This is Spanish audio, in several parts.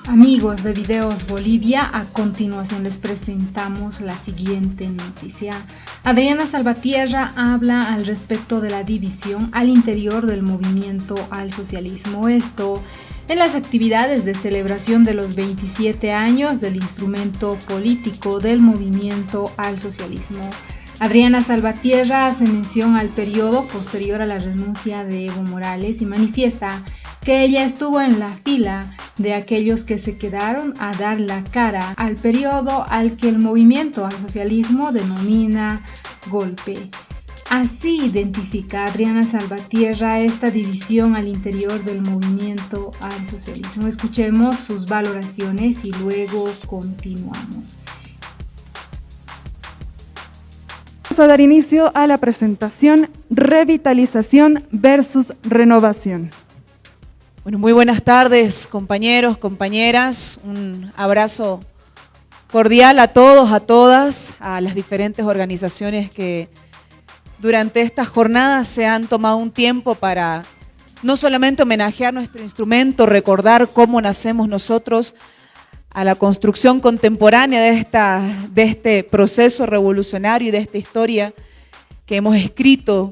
Amigos de Videos Bolivia, a continuación les presentamos la siguiente noticia. Adriana Salvatierra habla al respecto de la división al interior del movimiento al socialismo. Esto en las actividades de celebración de los 27 años del instrumento político del movimiento al socialismo. Adriana Salvatierra hace mención al periodo posterior a la renuncia de Evo Morales y manifiesta que ella estuvo en la fila de aquellos que se quedaron a dar la cara al periodo al que el movimiento al socialismo denomina golpe. Así identifica Adriana Salvatierra esta división al interior del movimiento al socialismo. Escuchemos sus valoraciones y luego continuamos. Vamos a dar inicio a la presentación Revitalización versus Renovación. Bueno, muy buenas tardes, compañeros, compañeras. Un abrazo cordial a todos, a todas, a las diferentes organizaciones que durante esta jornada se han tomado un tiempo para no solamente homenajear nuestro instrumento, recordar cómo nacemos nosotros a la construcción contemporánea de este proceso revolucionario y de esta historia que hemos escrito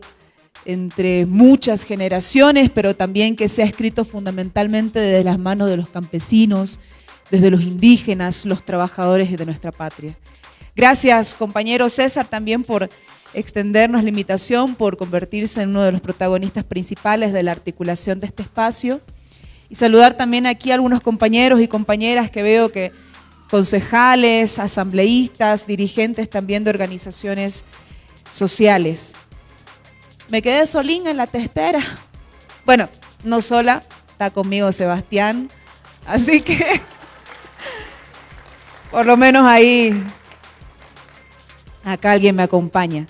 entre muchas generaciones, pero también que se ha escrito fundamentalmente desde las manos de los campesinos, desde los indígenas, los trabajadores de nuestra patria. Gracias, compañero César, también por extendernos la invitación, por convertirse en uno de los protagonistas principales de la articulación de este espacio. Y saludar también aquí a algunos compañeros y compañeras que veo que concejales, asambleístas, dirigentes también de organizaciones sociales. Me quedé solín en la testera. Bueno, no sola, está conmigo Sebastián, así que por lo menos ahí, acá alguien me acompaña.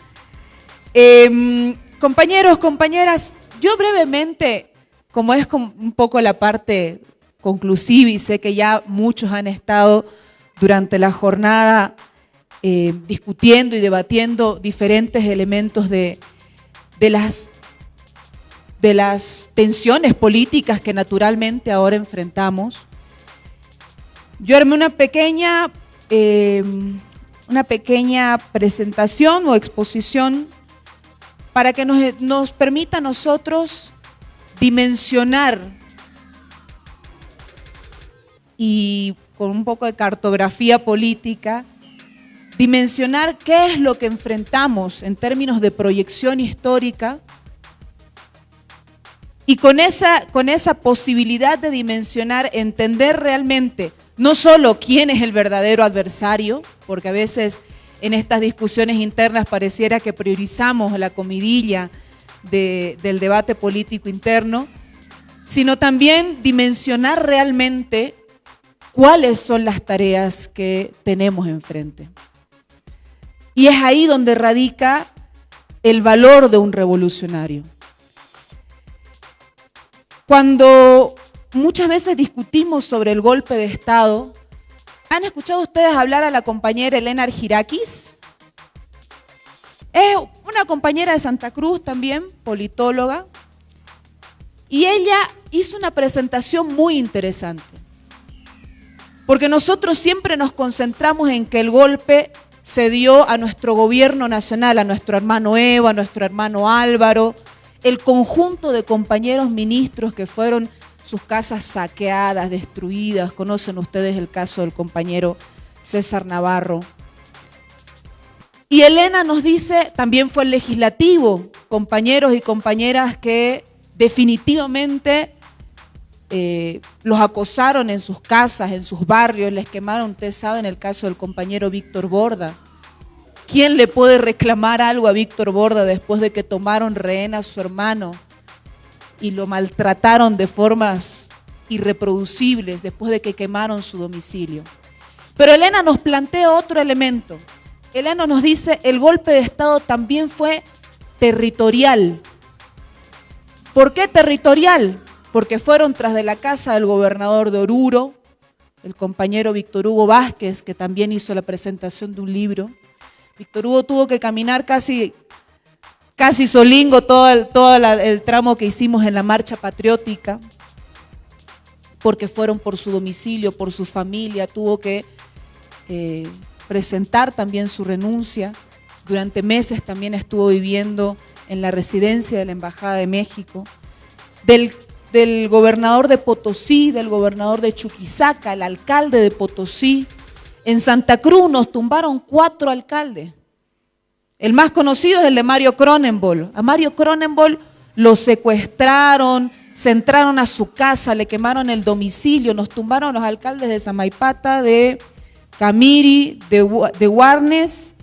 Compañeros, compañeras, yo brevemente, como es un poco la parte conclusiva y sé que ya muchos han estado durante la jornada discutiendo y debatiendo diferentes elementos de las tensiones políticas que naturalmente ahora enfrentamos. Yo armé una pequeña presentación o exposición para que nos permita a nosotros dimensionar y con un poco de cartografía política, dimensionar qué es lo que enfrentamos en términos de proyección histórica y con esa posibilidad de dimensionar, entender realmente no solo quién es el verdadero adversario, porque a veces en estas discusiones internas pareciera que priorizamos la comidilla del debate político interno, sino también dimensionar realmente cuáles son las tareas que tenemos enfrente. Y es ahí donde radica el valor de un revolucionario. Cuando muchas veces discutimos sobre el golpe de Estado, ¿han escuchado ustedes hablar a la compañera Elena Argirakis? Es una compañera de Santa Cruz también, politóloga, y ella hizo una presentación muy interesante. Porque nosotros siempre nos concentramos en que el golpe se dio a nuestro gobierno nacional, a nuestro hermano Evo, a nuestro hermano Álvaro, el conjunto de compañeros ministros que fueron sus casas saqueadas, destruidas. Conocen ustedes el caso del compañero César Navarro. Y Elena nos dice, también fue el legislativo, compañeros y compañeras que definitivamente los acosaron en sus casas, en sus barrios, les quemaron. Ustedes saben el caso del compañero Víctor Borda. ¿Quién le puede reclamar algo a Víctor Borda después de que tomaron rehén a su hermano y lo maltrataron de formas irreproducibles después de que quemaron su domicilio? Pero Elena nos plantea otro elemento. Elena nos dice, el golpe de Estado también fue territorial. ¿Por qué territorial? Porque fueron tras de la casa del gobernador de Oruro, el compañero Víctor Hugo Vázquez, que también hizo la presentación de un libro. Víctor Hugo tuvo que caminar casi solingo todo el tramo que hicimos en la marcha patriótica. porque fueron por su domicilio, por su familia, tuvo que presentar también su renuncia. Durante meses también estuvo viviendo en la residencia de la Embajada de México. Del gobernador de Potosí, del gobernador de Chuquisaca, el alcalde de Potosí. En Santa Cruz nos tumbaron 4 alcaldes. El más conocido es el de Mario Cronenbol. A Mario Cronenbol lo secuestraron, se entraron a su casa, le quemaron el domicilio, nos tumbaron los alcaldes de Samaipata, de Camiri, de Guarnes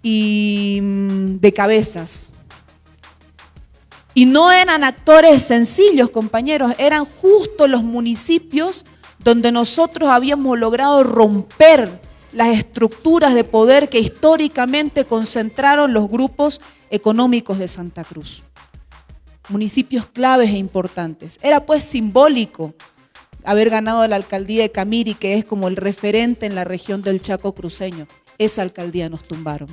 y de Cabezas. Y no eran actores sencillos, compañeros, eran justo los municipios donde nosotros habíamos logrado romper las estructuras de poder que históricamente concentraron los grupos económicos de Santa Cruz. Municipios claves e importantes. Era pues simbólico haber ganado la alcaldía de Camiri, que es como el referente en la región del Chaco cruceño. Esa alcaldía nos tumbaron.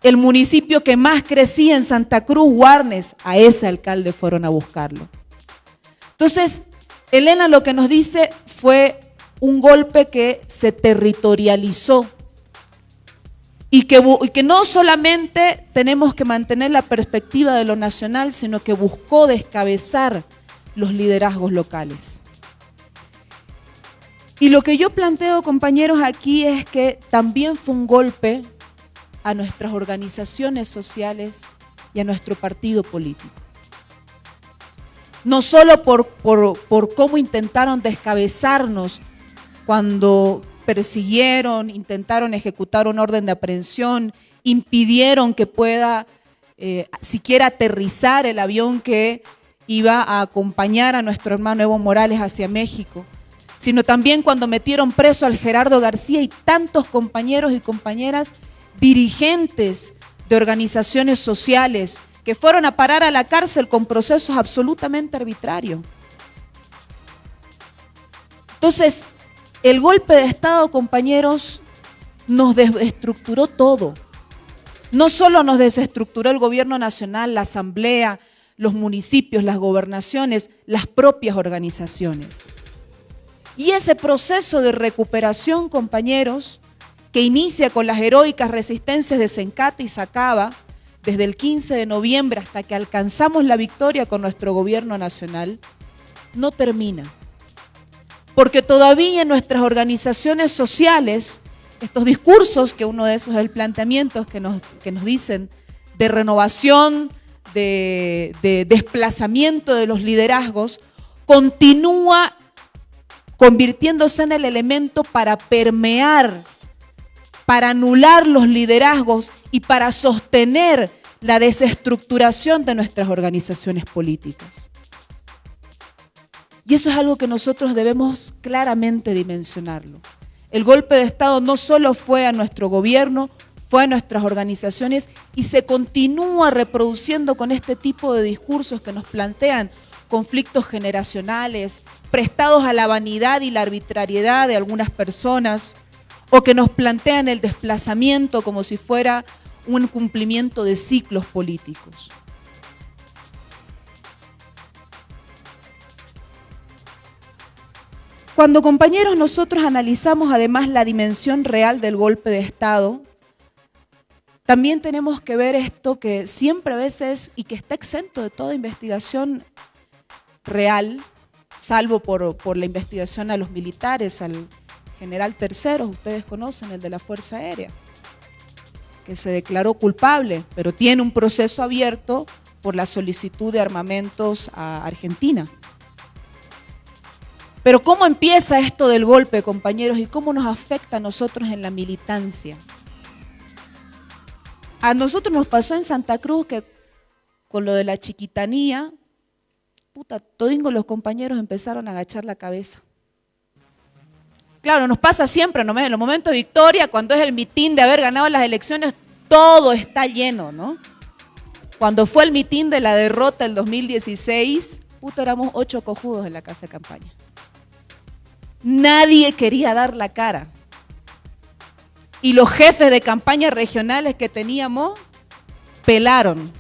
El municipio que más crecía en Santa Cruz, Guarnes, a ese alcalde fueron a buscarlo. Entonces, Elena lo que nos dice fue un golpe que se territorializó y que no solamente tenemos que mantener la perspectiva de lo nacional, sino que buscó descabezar los liderazgos locales. Y lo que yo planteo, compañeros, aquí es que también fue un golpe a nuestras organizaciones sociales y a nuestro partido político. No solo por cómo intentaron descabezarnos cuando persiguieron, intentaron ejecutar un orden de aprehensión, impidieron que pueda siquiera aterrizar el avión que iba a acompañar a nuestro hermano Evo Morales hacia México, sino también cuando metieron preso al Gerardo García y tantos compañeros y compañeras dirigentes de organizaciones sociales que fueron a parar a la cárcel con procesos absolutamente arbitrarios. Entonces, el golpe de Estado, compañeros, nos desestructuró todo. No solo nos desestructuró el gobierno nacional, la asamblea, los municipios, las gobernaciones, las propias organizaciones. Y ese proceso de recuperación, compañeros, que inicia con las heroicas resistencias de Sencata y Sacaba, desde el 15 de noviembre hasta que alcanzamos la victoria con nuestro gobierno nacional, no termina. Porque todavía en nuestras organizaciones sociales, estos discursos, que uno de esos es el planteamiento que nos dicen de renovación, de desplazamiento de los liderazgos, continúa convirtiéndose en el elemento para permear, para anular los liderazgos y para sostener la desestructuración de nuestras organizaciones políticas. Y eso es algo que nosotros debemos claramente dimensionarlo. El golpe de Estado no solo fue a nuestro gobierno, fue a nuestras organizaciones y se continúa reproduciendo con este tipo de discursos que nos plantean conflictos generacionales, prestados a la vanidad y la arbitrariedad de algunas personas, o que nos plantean el desplazamiento como si fuera un cumplimiento de ciclos políticos. Cuando, compañeros, nosotros analizamos además la dimensión real del golpe de Estado, también tenemos que ver esto que siempre a veces, y que está exento de toda investigación real, salvo por la investigación a los militares, al general Terceros, ustedes conocen, el de la Fuerza Aérea, que se declaró culpable, pero tiene un proceso abierto por la solicitud de armamentos a Argentina. Pero ¿cómo empieza esto del golpe, compañeros, y cómo nos afecta a nosotros en la militancia? A nosotros nos pasó en Santa Cruz que con lo de la chiquitanía, todingo los compañeros empezaron a agachar la cabeza. Claro, nos pasa siempre, ¿no? En los momentos de victoria, cuando es el mitin de haber ganado las elecciones, todo está lleno, ¿no? Cuando fue el mitin de la derrota del 2016, éramos 8 cojudos en la casa de campaña. Nadie quería dar la cara. Y los jefes de campaña regionales que teníamos, pelaron.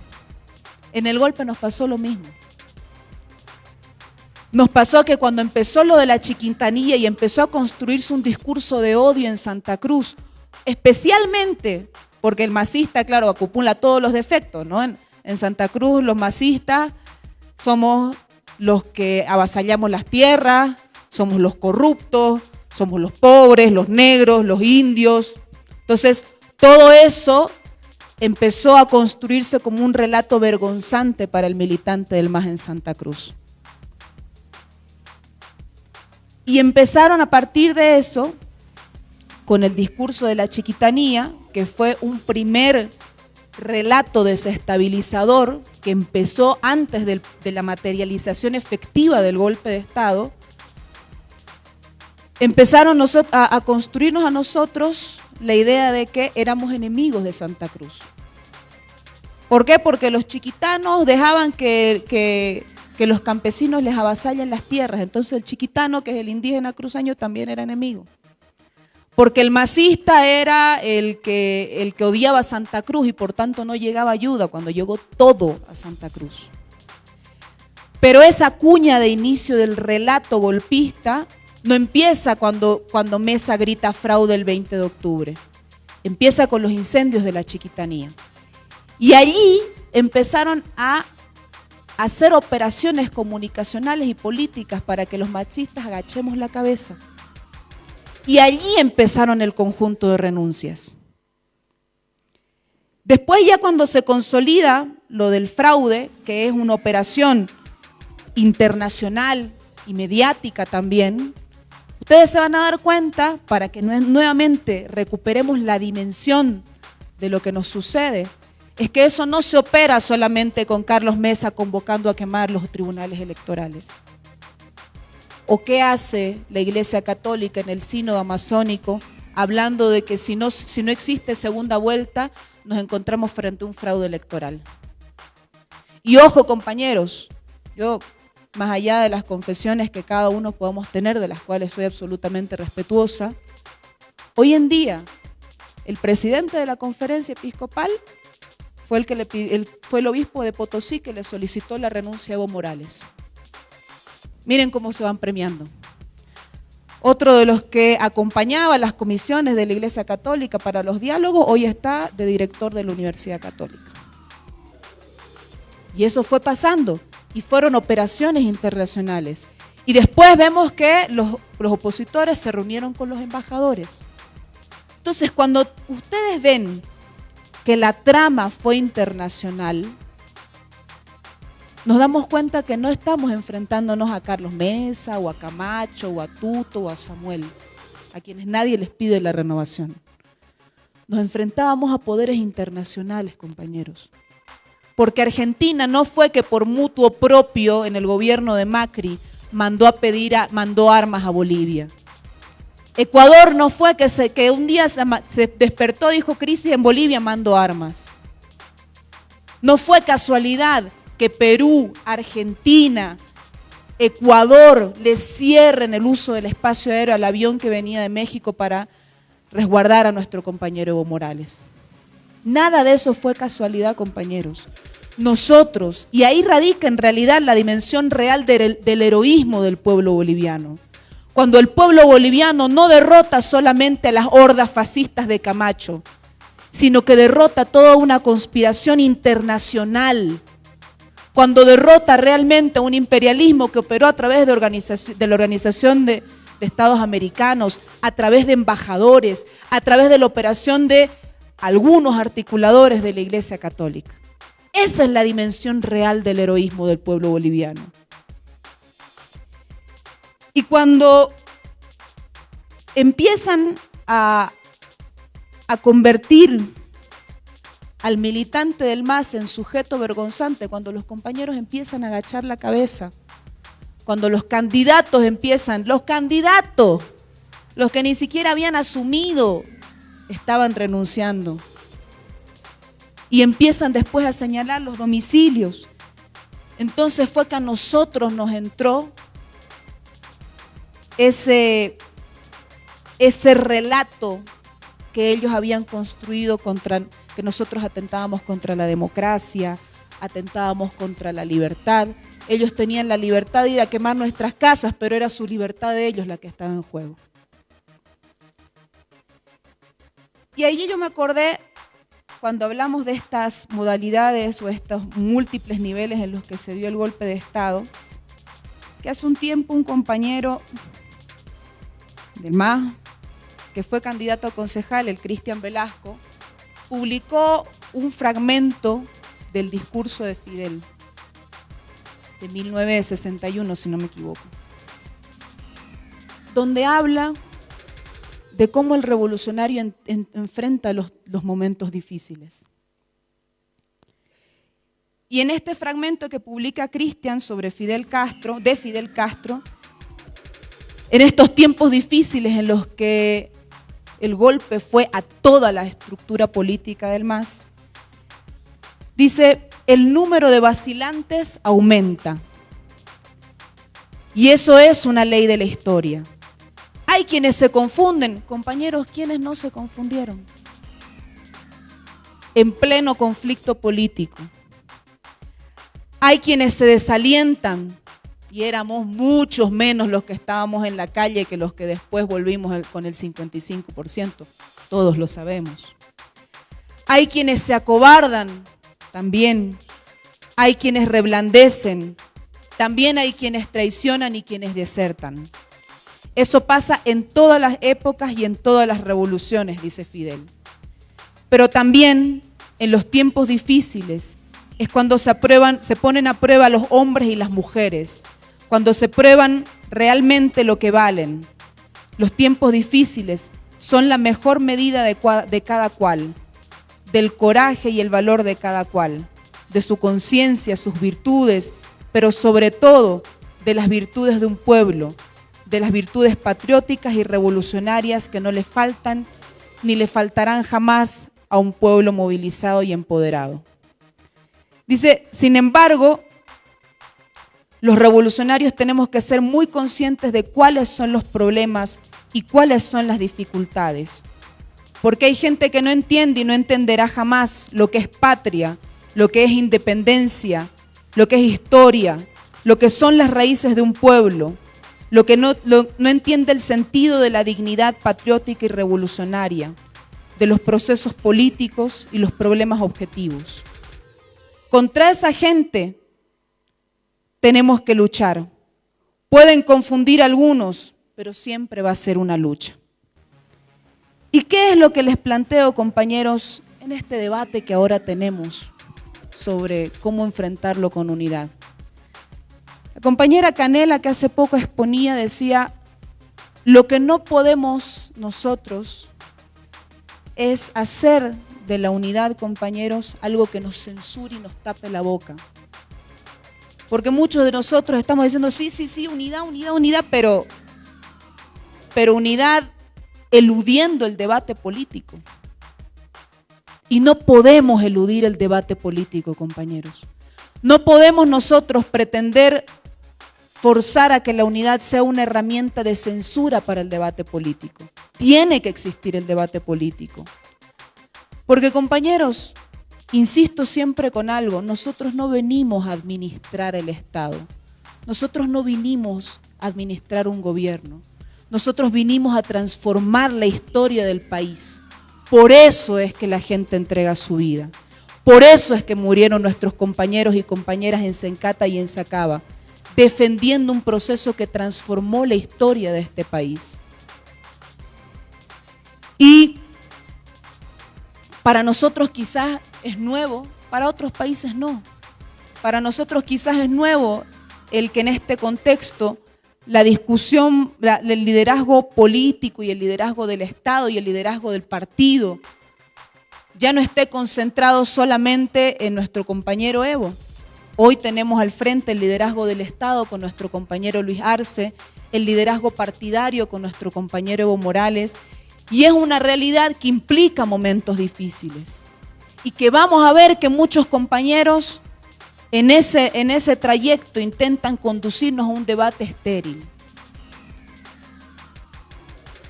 En el golpe nos pasó lo mismo. Nos pasó que cuando empezó lo de la chiquintanilla y empezó a construirse un discurso de odio en Santa Cruz, especialmente porque el masista, claro, acumula todos los defectos, ¿no? En Santa Cruz los masistas somos los que avasallamos las tierras, somos los corruptos, somos los pobres, los negros, los indios. Entonces, todo eso empezó a construirse como un relato vergonzante para el militante del MAS en Santa Cruz. Y empezaron a partir de eso, con el discurso de la chiquitanía, que fue un primer relato desestabilizador que empezó antes de la materialización efectiva del golpe de Estado, empezaron a construirnos a nosotros la idea de que éramos enemigos de Santa Cruz. ¿Por qué? Porque los chiquitanos dejaban que los campesinos les avasallan las tierras, entonces el chiquitano, que es el indígena cruceño, también era enemigo. Porque el masista era el que odiaba a Santa Cruz y por tanto no llegaba ayuda cuando llegó todo a Santa Cruz. Pero esa cuña de inicio del relato golpista no empieza cuando Mesa grita fraude el 20 de octubre. Empieza con los incendios de la chiquitanía. Y allí empezaron a hacer operaciones comunicacionales y políticas para que los marxistas agachemos la cabeza. Y allí empezaron el conjunto de renuncias. Después, ya cuando se consolida lo del fraude, que es una operación internacional y mediática también, ustedes se van a dar cuenta, para que nuevamente recuperemos la dimensión de lo que nos sucede, es que eso no se opera solamente con Carlos Mesa convocando a quemar los tribunales electorales. ¿O qué hace la Iglesia Católica en el sínodo amazónico hablando de que si no existe segunda vuelta, nos encontramos frente a un fraude electoral? Y ojo, compañeros, yo, más allá de las confesiones que cada uno podamos tener, de las cuales soy absolutamente respetuosa, hoy en día el presidente de la conferencia episcopal fue el obispo de Potosí que le solicitó la renuncia a Evo Morales. Miren cómo se van premiando. Otro de los que acompañaba las comisiones de la Iglesia Católica para los diálogos, hoy está de director de la Universidad Católica. Y eso fue pasando, y fueron operaciones internacionales. Y después vemos que los opositores se reunieron con los embajadores. Entonces, cuando ustedes ven que la trama fue internacional, nos damos cuenta que no estamos enfrentándonos a Carlos Mesa, o a Camacho, o a Tuto, o a Samuel, a quienes nadie les pide la renovación. Nos enfrentábamos a poderes internacionales, compañeros. Porque Argentina no fue que por mutuo propio en el gobierno de Macri mandó armas a Bolivia. Ecuador no fue que un día se despertó, dijo crisis en Bolivia, mando armas. No fue casualidad que Perú, Argentina, Ecuador le cierren el uso del espacio aéreo al avión que venía de México para resguardar a nuestro compañero Evo Morales. Nada de eso fue casualidad, compañeros. Nosotros, y ahí radica en realidad la dimensión real del heroísmo del pueblo boliviano. Cuando el pueblo boliviano no derrota solamente a las hordas fascistas de Camacho, sino que derrota toda una conspiración internacional. Cuando derrota realmente a un imperialismo que operó a través de la Organización de Estados Americanos, a través de embajadores, a través de la operación de algunos articuladores de la Iglesia Católica. Esa es la dimensión real del heroísmo del pueblo boliviano. Y cuando empiezan a convertir al militante del MAS en sujeto vergonzante, cuando los compañeros empiezan a agachar la cabeza, cuando los candidatos, los que ni siquiera habían asumido, estaban renunciando. Y empiezan después a señalar los domicilios. Entonces fue que a nosotros nos entró ese relato que ellos habían construido que nosotros atentábamos contra la democracia, atentábamos contra la libertad, Ellos tenían la libertad de ir a quemar nuestras casas, pero era su libertad de ellos la que estaba en juego. Y ahí yo me acordé, cuando hablamos de estas modalidades o estos múltiples niveles en los que se dio el golpe de Estado, que hace un tiempo un compañero del MAS, que fue candidato a concejal, el Cristian Velasco, publicó un fragmento del discurso de Fidel, de 1961, si no me equivoco, donde habla de cómo el revolucionario enfrenta los momentos difíciles. Y en este fragmento que publica Cristian sobre Fidel Castro, en estos tiempos difíciles en los que el golpe fue a toda la estructura política del MAS, dice, el número de vacilantes aumenta. Y eso es una ley de la historia. Hay quienes se confunden. Compañeros, ¿quiénes no se confundieron? En pleno conflicto político. Hay quienes se desalientan, y éramos muchos menos los que estábamos en la calle que los que después volvimos con el 55%. Todos lo sabemos. Hay quienes se acobardan, también. Hay quienes reblandecen, también hay quienes traicionan y quienes desertan. Eso pasa en todas las épocas y en todas las revoluciones, dice Fidel. Pero también en los tiempos difíciles es cuando se ponen a prueba los hombres y las mujeres, cuando se prueban realmente lo que valen. Los tiempos difíciles son la mejor medida de cada cual, del coraje y el valor de cada cual, de su conciencia, sus virtudes, pero sobre todo de las virtudes de un pueblo, de las virtudes patrióticas y revolucionarias que no le faltan ni le faltarán jamás a un pueblo movilizado y empoderado. Dice, sin embargo, los revolucionarios tenemos que ser muy conscientes de cuáles son los problemas y cuáles son las dificultades. Porque hay gente que no entiende y no entenderá jamás lo que es patria, lo que es independencia, lo que es historia, lo que son las raíces de un pueblo, lo que no entiende el sentido de la dignidad patriótica y revolucionaria, de los procesos políticos y los problemas objetivos. Contra esa gente tenemos que luchar. Pueden confundir a algunos, pero siempre va a ser una lucha. ¿Y qué es lo que les planteo, compañeros, en este debate que ahora tenemos sobre cómo enfrentarlo con unidad? La compañera Canela, que hace poco exponía, decía, lo que no podemos nosotros es hacer de la unidad, compañeros, algo que nos censure y nos tape la boca. Porque muchos de nosotros estamos diciendo, sí, unidad, pero unidad eludiendo el debate político. Y no podemos eludir el debate político, compañeros. No podemos nosotros pretender forzar a que la unidad sea una herramienta de censura para el debate político. Tiene que existir el debate político. Porque, compañeros, insisto siempre con algo, nosotros no venimos a administrar el Estado. Nosotros no vinimos a administrar un gobierno. Nosotros vinimos a transformar la historia del país. Por eso es que la gente entrega su vida. Por eso es que murieron nuestros compañeros y compañeras en Sencata y en Sacaba, defendiendo un proceso que transformó la historia de este país. Y para nosotros quizás es nuevo, para otros países no. Para nosotros quizás es nuevo el que en este contexto la discusión del liderazgo político y el liderazgo del Estado y el liderazgo del partido ya no esté concentrado solamente en nuestro compañero Evo. Hoy tenemos al frente el liderazgo del Estado con nuestro compañero Luis Arce, el liderazgo partidario con nuestro compañero Evo Morales, y es una realidad que implica momentos difíciles y que vamos a ver que muchos compañeros en ese trayecto intentan conducirnos a un debate estéril.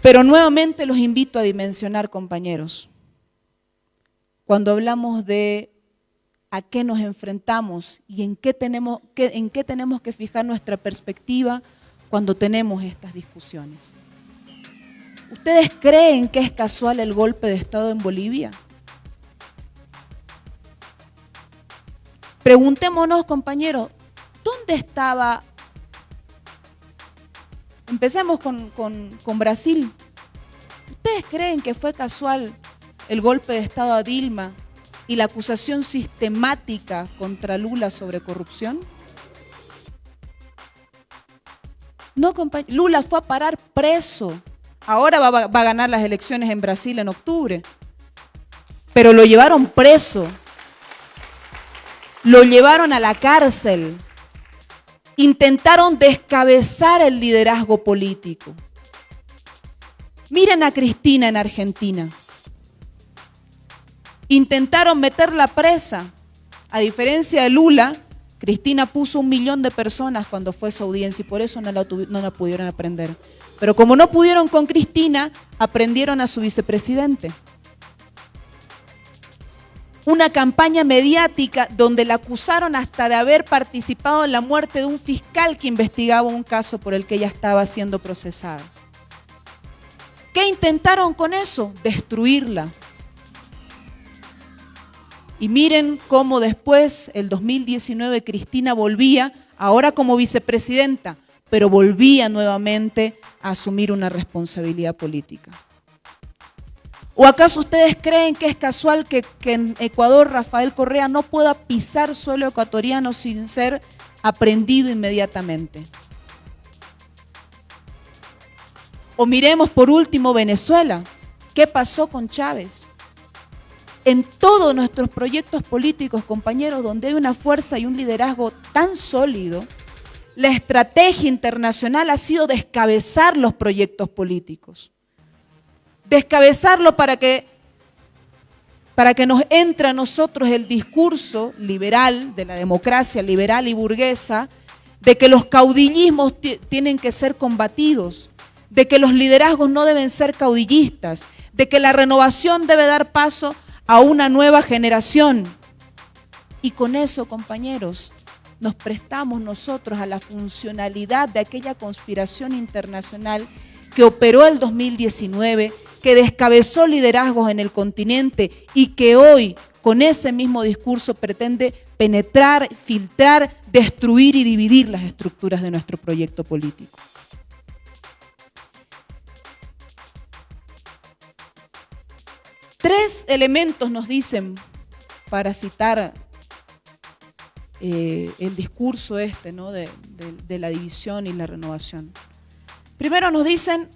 Pero nuevamente los invito a dimensionar, compañeros. Cuando hablamos de a qué nos enfrentamos y en qué tenemos que fijar nuestra perspectiva cuando tenemos estas discusiones. ¿Ustedes creen que es casual el golpe de Estado en Bolivia? Preguntémonos, compañeros, ¿dónde estaba? Empecemos con Brasil. ¿Ustedes creen que fue casual el golpe de Estado a Dilma y la acusación sistemática contra Lula sobre corrupción? No, compañeros. Lula fue a parar preso. Ahora va a ganar las elecciones en Brasil en octubre. Pero lo llevaron preso. Lo llevaron a la cárcel. Intentaron descabezar el liderazgo político. Miren a Cristina en Argentina. Intentaron meterla presa. A diferencia de Lula, Cristina puso 1 millón de personas cuando fue a su audiencia y por eso no la pudieron aprender. Pero como no pudieron con Cristina, aprendieron a su vicepresidente. Una campaña mediática donde la acusaron hasta de haber participado en la muerte de un fiscal que investigaba un caso por el que ella estaba siendo procesada. ¿Qué intentaron con eso? Destruirla. Y miren cómo después, el 2019, Cristina volvía, ahora como vicepresidenta, pero volvía nuevamente a asumir una responsabilidad política. ¿O acaso ustedes creen que es casual que en Ecuador Rafael Correa no pueda pisar suelo ecuatoriano sin ser aprehendido inmediatamente? O miremos por último Venezuela. ¿Qué pasó con Chávez? En todos nuestros proyectos políticos, compañeros, donde hay una fuerza y un liderazgo tan sólido, la estrategia internacional ha sido descabezar los proyectos políticos. Descabezarlo para que nos entre a nosotros el discurso liberal, de la democracia liberal y burguesa, de que los caudillismos tienen que ser combatidos, de que los liderazgos no deben ser caudillistas, de que la renovación debe dar paso a una nueva generación. Y con eso, compañeros, nos prestamos nosotros a la funcionalidad de aquella conspiración internacional que operó el 2019, que descabezó liderazgos en el continente y que hoy, con ese mismo discurso, pretende penetrar, filtrar, destruir y dividir las estructuras de nuestro proyecto político. Tres elementos nos dicen, para citar el discurso ¿no? de la división y la renovación. Primero nos dicen,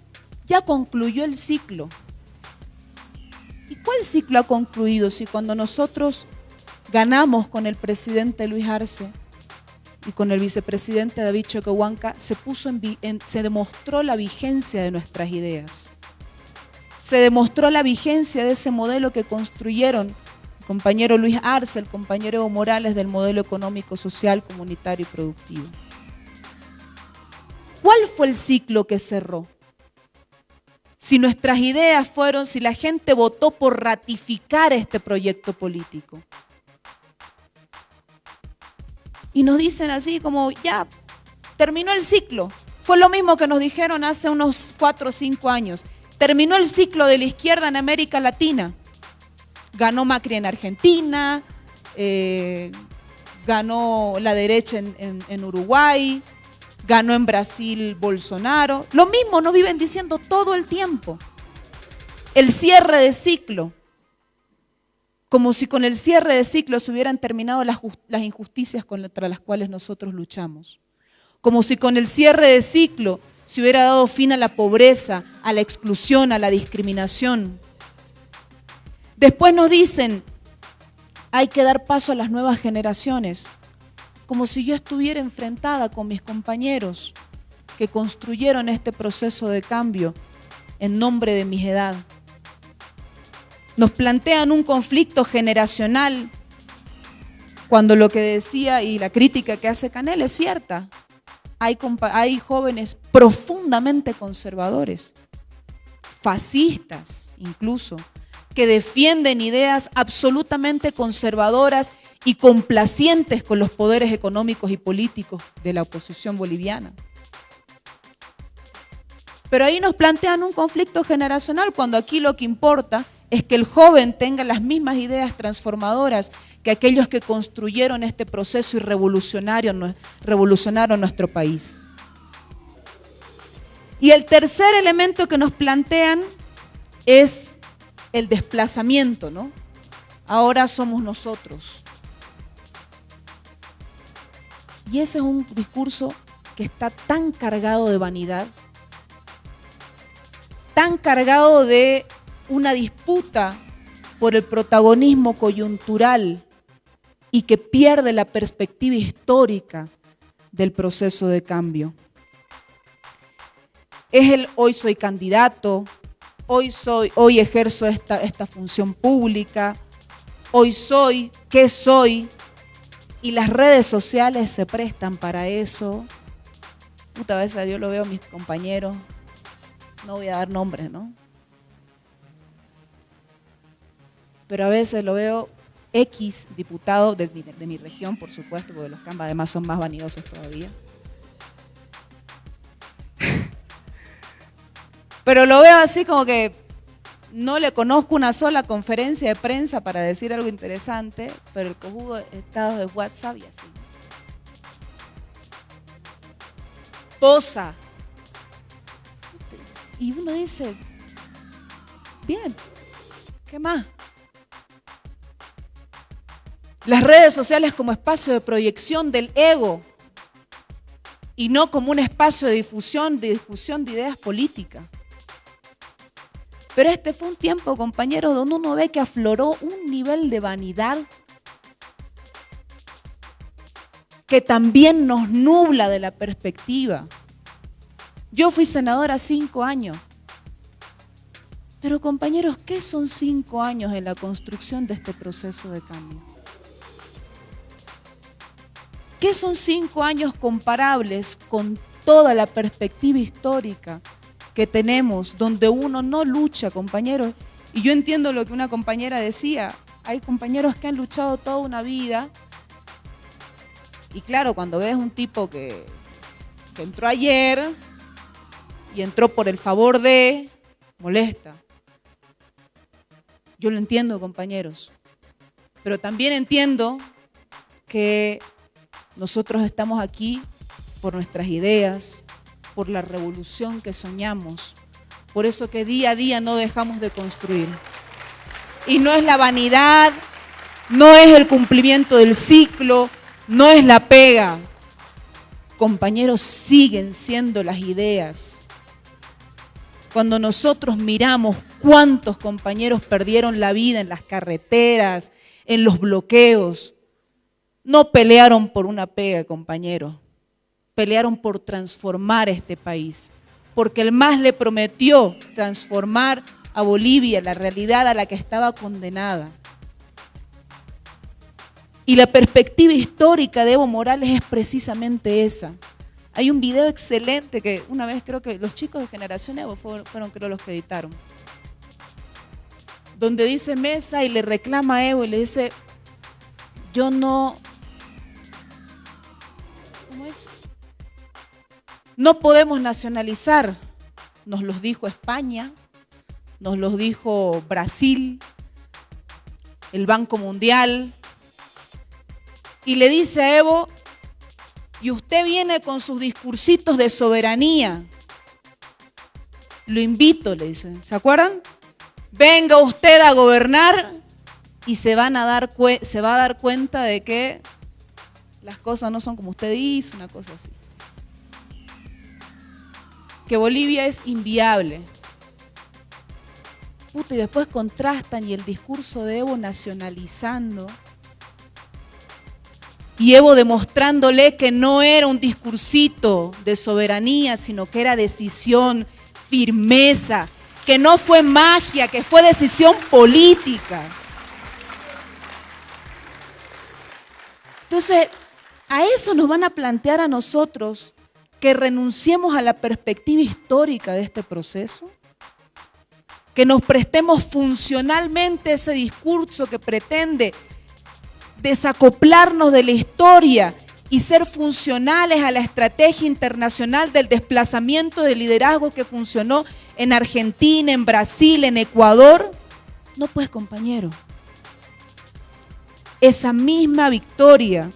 ya concluyó el ciclo. ¿Y cuál ciclo ha concluido? Si cuando nosotros ganamos con el presidente Luis Arce y con el vicepresidente David Choquehuanca, se demostró la vigencia de nuestras ideas. Se demostró la vigencia de ese modelo que construyeron el compañero Luis Arce, el compañero Evo Morales, del modelo económico, social, comunitario y productivo. ¿Cuál fue el ciclo que cerró? Si nuestras ideas fueron, si la gente votó por ratificar este proyecto político. Y nos dicen así como, ya, terminó el ciclo. Fue lo mismo que nos dijeron hace unos 4 o 5 años. Terminó el ciclo de la izquierda en América Latina. Ganó Macri en Argentina, ganó la derecha en Uruguay, ganó en Brasil Bolsonaro. Lo mismo nos viven diciendo todo el tiempo. El cierre de ciclo. Como si con el cierre de ciclo se hubieran terminado las injusticias contra las cuales nosotros luchamos. Como si con el cierre de ciclo se hubiera dado fin a la pobreza, a la exclusión, a la discriminación. Después nos dicen, hay que dar paso a las nuevas generaciones. Como si yo estuviera enfrentada con mis compañeros que construyeron este proceso de cambio en nombre de mi edad. Nos plantean un conflicto generacional cuando lo que decía y la crítica que hace Canel es cierta. Hay jóvenes profundamente conservadores, fascistas incluso, que defienden ideas absolutamente conservadoras y complacientes con los poderes económicos y políticos de la oposición boliviana. Pero ahí nos plantean un conflicto generacional cuando aquí lo que importa es que el joven tenga las mismas ideas transformadoras que aquellos que construyeron este proceso y revolucionaron nuestro país. Y el tercer elemento que nos plantean es el desplazamiento, ¿no? Ahora somos nosotros. Y ese es un discurso que está tan cargado de vanidad, tan cargado de una disputa por el protagonismo coyuntural y que pierde la perspectiva histórica del proceso de cambio. Es el hoy soy candidato, hoy ejerzo esta función pública, hoy soy, ¿qué soy? Y las redes sociales se prestan para eso. A veces yo lo veo a mis compañeros, no voy a dar nombres, ¿no? Pero a veces lo veo X diputado de mi región, por supuesto, porque los Camba además son más vanidosos todavía. Pero lo veo así como que no le conozco una sola conferencia de prensa para decir algo interesante, pero el cojudo estado de WhatsApp y así. Posa. Y uno dice, bien, ¿qué más? Las redes sociales como espacio de proyección del ego y no como un espacio de difusión, de discusión de ideas políticas. Pero este fue un tiempo, compañeros, donde uno ve que afloró un nivel de vanidad que también nos nubla de la perspectiva. Yo fui senadora 5 años. Pero, compañeros, ¿qué son 5 años en la construcción de este proceso de cambio? ¿Qué son 5 años comparables con toda la perspectiva histórica que tenemos, donde uno no lucha, compañeros? Y yo entiendo lo que una compañera decía, hay compañeros que han luchado toda una vida, y claro, cuando ves un tipo que entró ayer y entró por el favor de, molesta. Yo lo entiendo, compañeros, pero también entiendo que nosotros estamos aquí por nuestras ideas, por la revolución que soñamos, por eso que día a día no dejamos de construir. Y no es la vanidad, no es el cumplimiento del ciclo, no es la pega. Compañeros, siguen siendo las ideas. Cuando nosotros miramos cuántos compañeros perdieron la vida en las carreteras, en los bloqueos, no pelearon por una pega, compañeros. Pelearon por transformar este país. Porque el MAS le prometió transformar a Bolivia, la realidad a la que estaba condenada. Y la perspectiva histórica de Evo Morales es precisamente esa. Hay un video excelente que una vez creo que los chicos de Generación Evo fueron creo los que editaron. Donde dice Mesa y le reclama a Evo y le dice, yo no... ¿Cómo es? No podemos nacionalizar, nos los dijo España, nos los dijo Brasil, el Banco Mundial, y le dice a Evo, y usted viene con sus discursitos de soberanía, lo invito, le dicen, ¿se acuerdan? Venga usted a gobernar y se va a dar cuenta de que las cosas no son como usted dice, una cosa así. Que Bolivia es inviable. Y después contrastan y el discurso de Evo nacionalizando y Evo demostrándole que no era un discursito de soberanía, sino que era decisión, firmeza, que no fue magia, que fue decisión política. Entonces, a eso nos van a plantear a nosotros que renunciemos a la perspectiva histórica de este proceso, que nos prestemos funcionalmente ese discurso que pretende desacoplarnos de la historia y ser funcionales a la estrategia internacional del desplazamiento de liderazgo que funcionó en Argentina, en Brasil, en Ecuador. No, pues, compañero. Esa misma victoria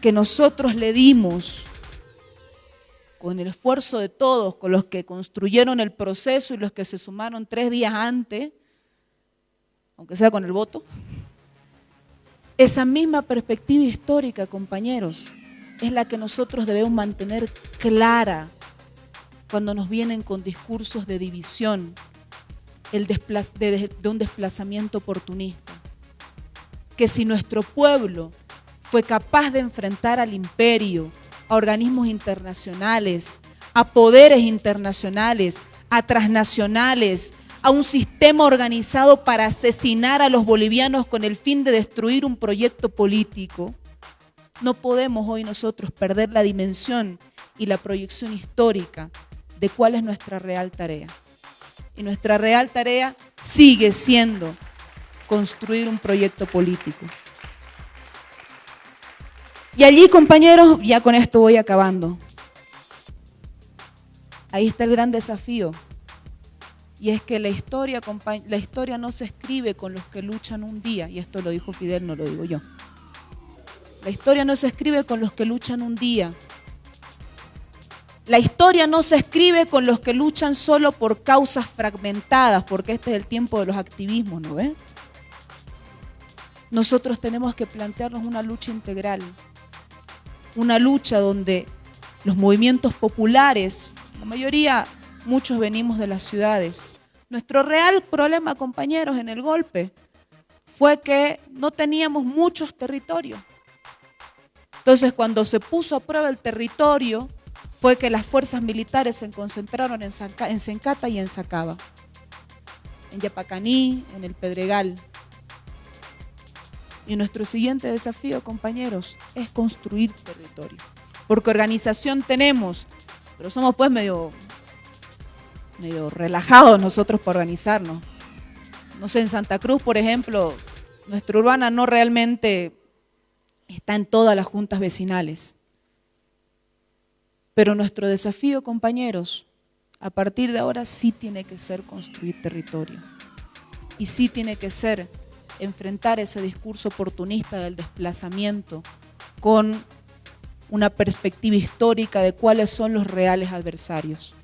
que nosotros le dimos con el esfuerzo de todos, con los que construyeron el proceso y los que se sumaron 3 días antes, aunque sea con el voto, esa misma perspectiva histórica, compañeros, es la que nosotros debemos mantener clara cuando nos vienen con discursos de división, de un desplazamiento oportunista. Que si nuestro pueblo fue capaz de enfrentar al imperio, a organismos internacionales, a poderes internacionales, a transnacionales, a un sistema organizado para asesinar a los bolivianos con el fin de destruir un proyecto político, no podemos hoy nosotros perder la dimensión y la proyección histórica de cuál es nuestra real tarea. Y nuestra real tarea sigue siendo construir un proyecto político. Y allí, compañeros, ya con esto voy acabando. Ahí está el gran desafío. Y es que la historia no se escribe con los que luchan un día, y esto lo dijo Fidel, no lo digo yo. La historia no se escribe con los que luchan un día. La historia no se escribe con los que luchan solo por causas fragmentadas, porque este es el tiempo de los activismos, ¿no ven? Nosotros tenemos que plantearnos una lucha integral, una lucha donde los movimientos populares, la mayoría, muchos venimos de las ciudades. Nuestro real problema, compañeros, en el golpe fue que no teníamos muchos territorios. Entonces, cuando se puso a prueba el territorio, fue que las fuerzas militares se concentraron en Sencata y en Sacaba, en Yapacaní, en el Pedregal. Y nuestro siguiente desafío, compañeros, es construir territorio. Porque organización tenemos, pero somos pues medio relajados nosotros para organizarnos. No sé, en Santa Cruz, por ejemplo, nuestra urbana no realmente está en todas las juntas vecinales. Pero nuestro desafío, compañeros, a partir de ahora sí tiene que ser construir territorio. Y sí tiene que ser enfrentar ese discurso oportunista del desplazamiento con una perspectiva histórica de cuáles son los reales adversarios.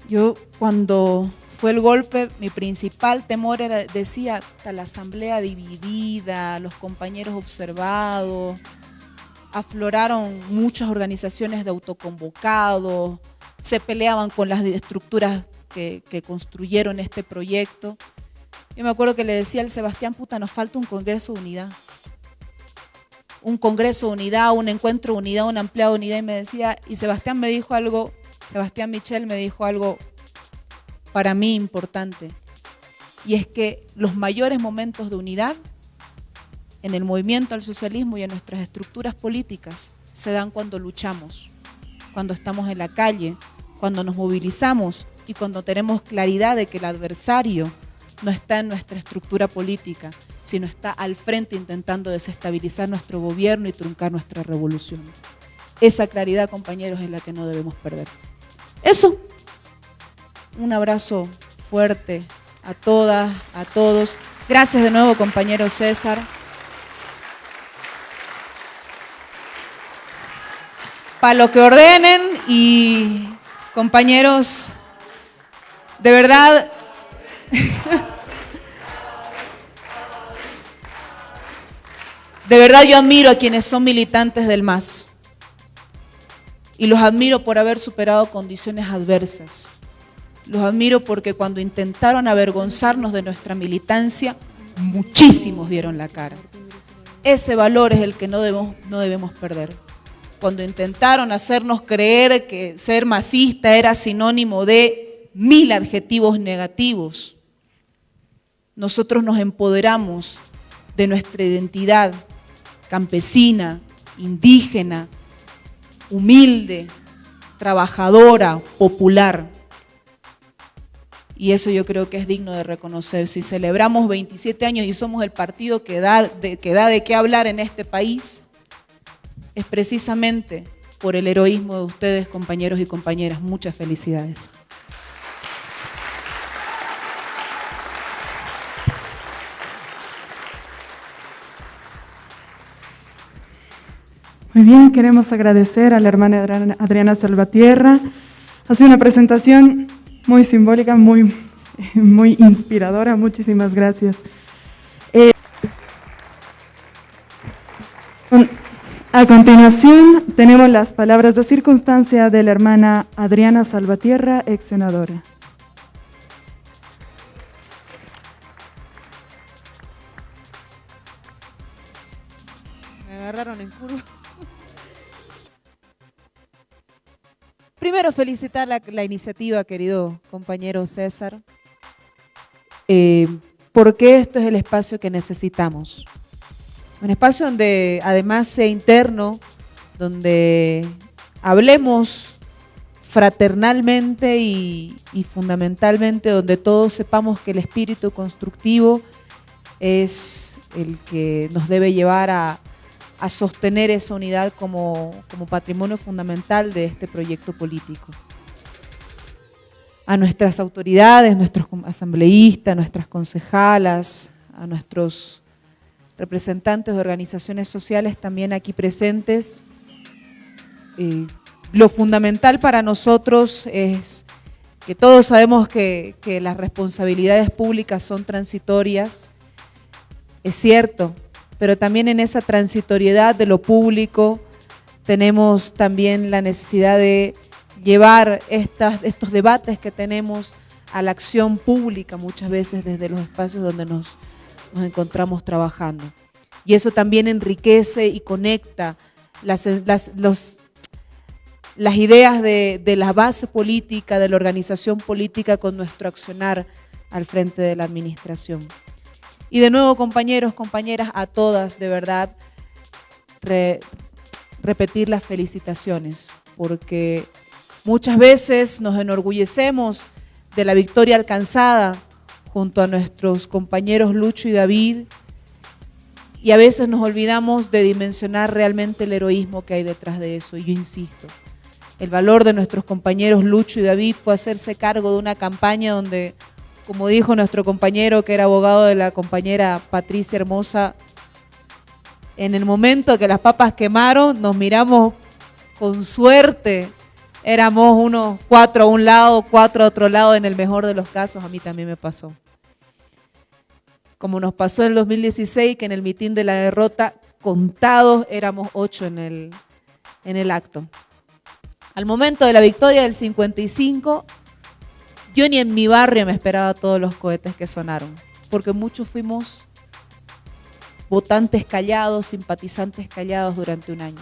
Yo, cuando fue el golpe, mi principal temor era, decía, hasta la asamblea dividida, los compañeros observados, afloraron muchas organizaciones de autoconvocados, se peleaban con las estructuras que construyeron este proyecto. Yo me acuerdo que le decía al Sebastián, puta, nos falta un congreso de unidad. Un congreso de unidad, un encuentro de unidad, una ampliada unidad, y me decía, y Sebastián Michel me dijo algo para mí importante, y es que los mayores momentos de unidad en el movimiento al socialismo y en nuestras estructuras políticas se dan cuando luchamos, cuando estamos en la calle, cuando nos movilizamos y cuando tenemos claridad de que el adversario no está en nuestra estructura política, sino está al frente intentando desestabilizar nuestro gobierno y truncar nuestra revolución. Esa claridad, compañeros, es la que no debemos perder. Eso. Un abrazo fuerte a todas, a todos. Gracias de nuevo, compañero César. Para lo que ordenen, y compañeros, de verdad, yo admiro a quienes son militantes del MAS y los admiro por haber superado condiciones adversas. Los admiro porque cuando intentaron avergonzarnos de nuestra militancia, muchísimos dieron la cara. Ese valor es el que no debemos perder. Cuando intentaron hacernos creer que ser masista era sinónimo de 1000 adjetivos negativos, nosotros nos empoderamos de nuestra identidad campesina, indígena, humilde, trabajadora, popular. Y eso yo creo que es digno de reconocer. Si celebramos 27 años y somos el partido que da de qué hablar en este país, es precisamente por el heroísmo de ustedes, compañeros y compañeras. Muchas felicidades. Muy bien, queremos agradecer a la hermana Adriana Salvatierra. Ha sido una presentación muy simbólica, muy inspiradora. Muchísimas gracias. A continuación, tenemos las palabras de circunstancia de la hermana Adriana Salvatierra, ex senadora. Me agarraron en curva. Primero, felicitar la iniciativa, querido compañero César, porque esto es el espacio que necesitamos. Un espacio donde además sea interno, donde hablemos fraternalmente y fundamentalmente donde todos sepamos que el espíritu constructivo es el que nos debe llevar a sostener esa unidad como patrimonio fundamental de este proyecto político. A nuestras autoridades, nuestros asambleístas, nuestras concejalas, a nuestros representantes de organizaciones sociales también aquí presentes, lo fundamental para nosotros es que todos sabemos que las responsabilidades públicas son transitorias, es cierto, pero también en esa transitoriedad de lo público tenemos también la necesidad de llevar estos debates que tenemos a la acción pública muchas veces desde los espacios donde nos encontramos trabajando. Y eso también enriquece y conecta las ideas de la base política, de la organización política con nuestro accionar al frente de la administración. Y de nuevo, compañeros, compañeras, a todas, de verdad, repetir las felicitaciones, porque muchas veces nos enorgullecemos de la victoria alcanzada junto a nuestros compañeros Lucho y David, y a veces nos olvidamos de dimensionar realmente el heroísmo que hay detrás de eso. Y yo insisto, el valor de nuestros compañeros Lucho y David fue hacerse cargo de una campaña donde, como dijo nuestro compañero que era abogado de la compañera Patricia Hermosa, en el momento que las papas quemaron, nos miramos con suerte, éramos unos 4 a un lado, 4 a otro lado, en el mejor de los casos. A mí también me pasó. Como nos pasó en el 2016, que en el mitin de la derrota, contados éramos 8 en el acto. Al momento de la victoria del 55, yo ni en mi barrio me esperaba todos los cohetes que sonaron, porque muchos fuimos votantes callados, simpatizantes callados durante un año.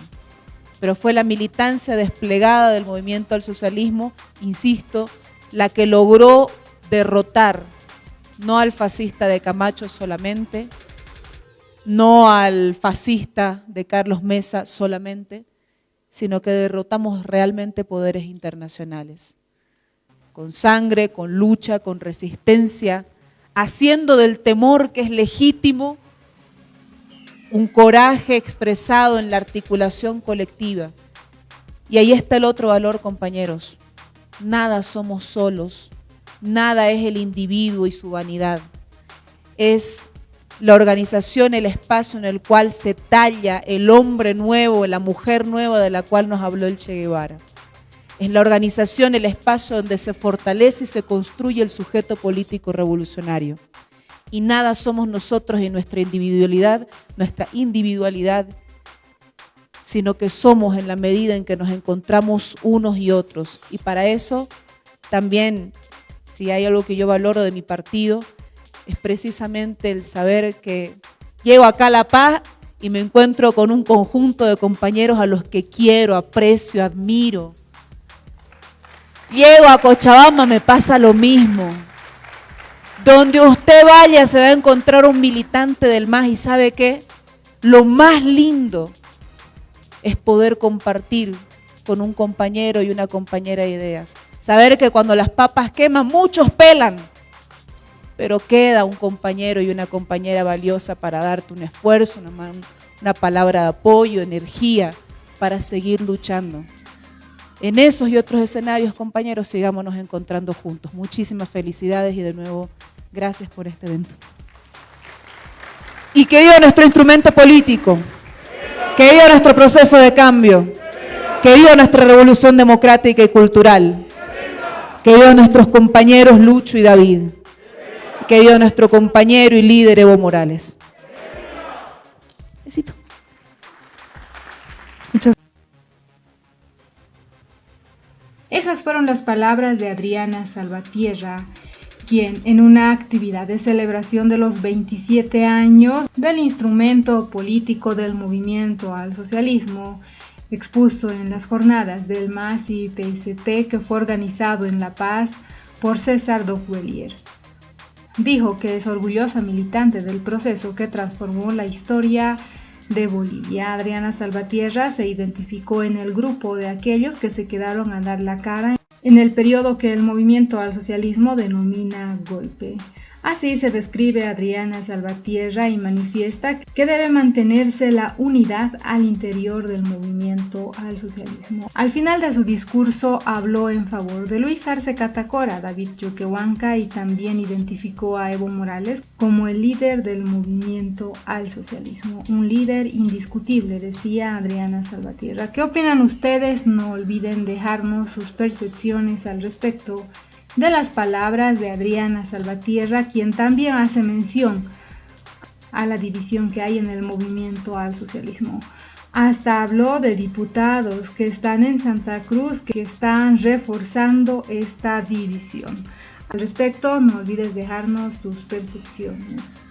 Pero fue la militancia desplegada del movimiento al socialismo, insisto, la que logró derrotar no al fascista de Camacho solamente, no al fascista de Carlos Mesa solamente, sino que derrotamos realmente poderes internacionales. Con sangre, con lucha, con resistencia, haciendo del temor que es legítimo un coraje expresado en la articulación colectiva. Y ahí está el otro valor, compañeros. Nada somos solos, nada es el individuo y su vanidad. Es la organización, el espacio en el cual se talla el hombre nuevo, la mujer nueva de la cual nos habló el Che Guevara. Es la organización, el espacio donde se fortalece y se construye el sujeto político revolucionario. Y nada somos nosotros y nuestra individualidad, sino que somos en la medida en que nos encontramos unos y otros. Y para eso también, si hay algo que yo valoro de mi partido, es precisamente el saber que llego acá a La Paz y me encuentro con un conjunto de compañeros a los que quiero, aprecio, admiro. Llego a Cochabamba, me pasa lo mismo. Donde usted vaya se va a encontrar un militante del MAS, y ¿sabe qué? Lo más lindo es poder compartir con un compañero y una compañera de ideas. Saber que cuando las papas queman, muchos pelan, pero queda un compañero y una compañera valiosa para darte un esfuerzo, una palabra de apoyo, energía, para seguir luchando. En esos y otros escenarios, compañeros, sigámonos encontrando juntos. Muchísimas felicidades y de nuevo, gracias por este evento. Y que viva nuestro instrumento político, que viva nuestro proceso de cambio, que viva nuestra revolución democrática y cultural, que viva nuestros compañeros Lucho y David, que viva nuestro compañero y líder Evo Morales. Besito. Esas fueron las palabras de Adriana Salvatierra, quien en una actividad de celebración de los 27 años del instrumento político del movimiento al socialismo, expuso en las jornadas del MAS y PSP que fue organizado en La Paz por César Dogwellier. Dijo que es orgullosa militante del proceso que transformó la historia de Bolivia. Adriana Salvatierra se identificó en el grupo de aquellos que se quedaron a dar la cara en el periodo que el movimiento al socialismo denomina golpe. Así se describe a Adriana Salvatierra y manifiesta que debe mantenerse la unidad al interior del movimiento al socialismo. Al final de su discurso habló en favor de Luis Arce Catacora, David Choquehuanca y también identificó a Evo Morales como el líder del movimiento al socialismo. Un líder indiscutible, decía Adriana Salvatierra. ¿Qué opinan ustedes? No olviden dejarnos sus percepciones al respecto de las palabras de Adriana Salvatierra, quien también hace mención a la división que hay en el movimiento al socialismo. Hasta habló de diputados que están en Santa Cruz, que están reforzando esta división. Al respecto, no olvides dejarnos tus percepciones.